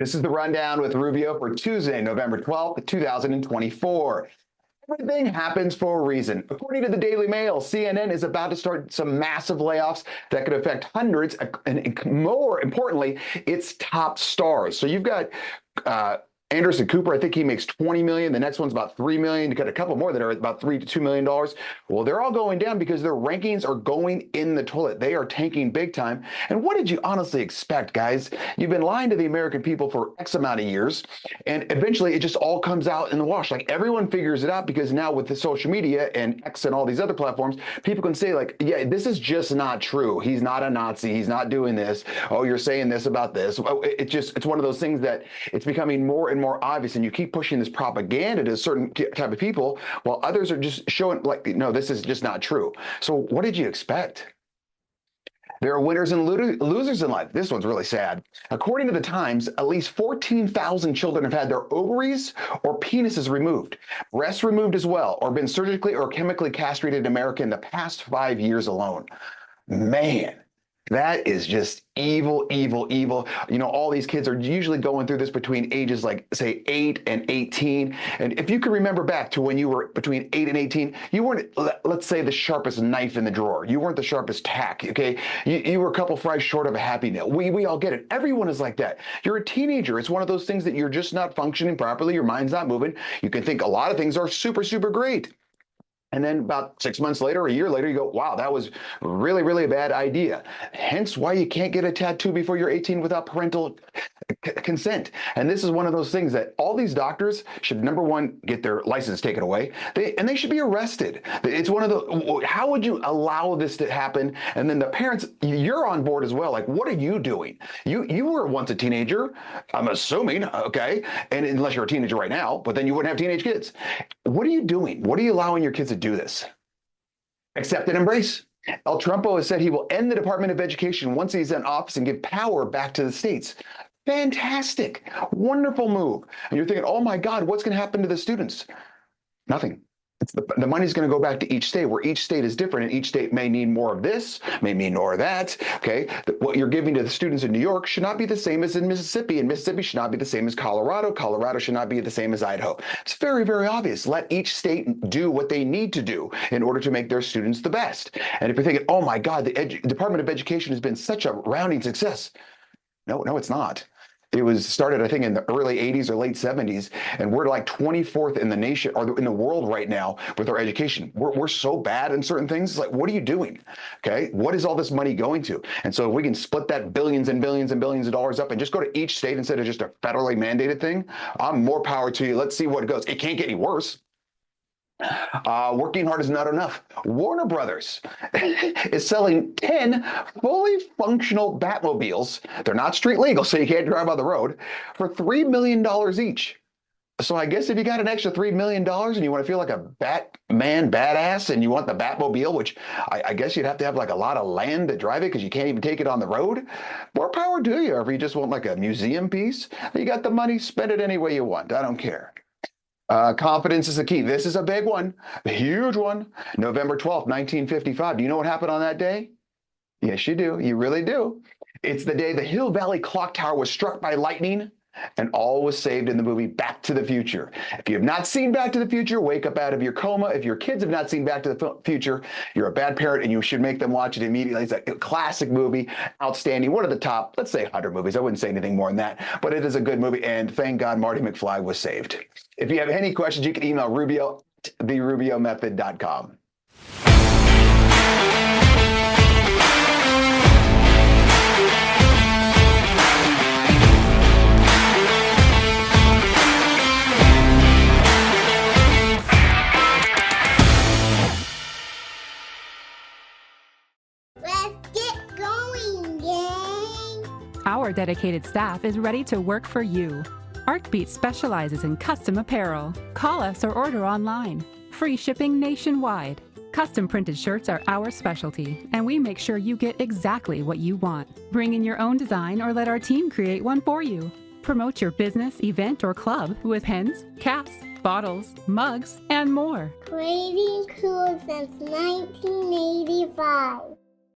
This is the rundown with Rubio for Tuesday, November 12th, 2024. Everything happens for a reason. According to the Daily Mail, CNN is about to start some massive layoffs that could affect hundreds, and more importantly, its top stars. So you've got Anderson Cooper, I think he makes 20 million. The next one's about 3 million. You got a couple more that are about $3 to $2 million. Well, they're all going down because their rankings are going in the toilet. They are tanking big time. And what did you honestly expect, guys? You've been lying to the American people for X amount of years, and eventually it just all comes out in the wash. Like everyone figures it out because now with the social media and X and all these other platforms, people can say like, yeah, this is just not true. He's not a Nazi. He's not doing this. Oh, you're saying this about this. It's one of those things that it's becoming more and more obvious, and you keep pushing this propaganda to a certain type of people while others are just showing like, no, this is just not true. So what did you expect? There are winners and losers in life. This one's really sad. According to the Times, at least 14,000 children have had their ovaries or penises removed, breasts removed as well, or been surgically or chemically castrated in America in the past 5 years alone. Man, that is just evil, evil, evil. You know, all these kids are usually going through this between ages like, say, 8 and 18. And if you can remember back to when you were between 8 and 18, you weren't, let's say, the sharpest knife in the drawer. You weren't the sharpest tack, okay? You were a couple fries short of a Happy Meal. We all get it. Everyone is like that. You're a teenager. It's one of those things that you're just not functioning properly. Your mind's not moving. You can think a lot of things are super, super great. And then about 6 months later, a year later, you go, wow, that was really, really a bad idea. Hence why you can't get a tattoo before you're 18 without parental consent. And this is one of those things that all these doctors should, number one, get their license taken away, and they should be arrested. It's one of the, how would you allow this to happen? And then the parents, you're on board as well. Like, what are you doing? You were once a teenager, I'm assuming, okay? And unless you're a teenager right now, but then you wouldn't have teenage kids. What are you doing? What are you allowing your kids to do this? Accept and embrace. El Trumpo has said he will end the Department of Education once he's in office and give power back to the states. Fantastic, wonderful move. And you're thinking, oh my God, what's going to happen to the students? Nothing. The money's going to go back to each state, where each state is different, and each state may need more of this, may need more of that. Okay, what you're giving to the students in New York should not be the same as in Mississippi, and Mississippi should not be the same as Colorado. Colorado should not be the same as Idaho. It's very, very obvious. Let each state do what they need to do in order to make their students the best. And if you're thinking, oh my God, the Department of Education has been such a rounding success. No, it's not. It was started, I think, in the early 80s or late 70s, and we're like 24th in the nation or in the world right now with our education. We're so bad in certain things. It's like, what are you doing? Okay, what is all this money going to? And so if we can split that billions and billions and billions of dollars up and just go to each state instead of just a federally mandated thing, more power to you. Let's see what it goes. It can't get any worse. Working hard is not enough. Warner Brothers is selling 10 fully functional Batmobiles. They're not street legal, so you can't drive on the road, for $3 million each. So I guess if you got an extra $3 million and you want to feel like a Batman badass and you want the Batmobile, which I guess you'd have to have like a lot of land to drive it because you can't even take it on the road, more power to you. Or if you just want like a museum piece, you got the money, spend it any way you want. I don't care. Confidence is the key. This is a big one, a huge one. November 12th, 1955. Do you know what happened on that day? Yes, you do. You really do. It's the day the Hill Valley Clock Tower was struck by lightning, and all was saved in the movie Back to the Future. If you have not seen Back to the Future, wake up out of your coma. If your kids have not seen Back to the Future, you're a bad parent and you should make them watch it immediately. It's a classic movie, outstanding, one of the top, let's say 100 movies. I wouldn't say anything more than that, but it is a good movie, and thank God Marty McFly was saved. If you have any questions, you can email Rubio at therubiomethod.com. Our dedicated staff is ready to work for you. Artbeat specializes in custom apparel. Call us or order online. Free shipping nationwide. Custom printed shirts are our specialty, and we make sure you get exactly what you want. Bring in your own design or let our team create one for you. Promote your business, event, or club with pens, caps, bottles, mugs, and more. Creating cool since 1985.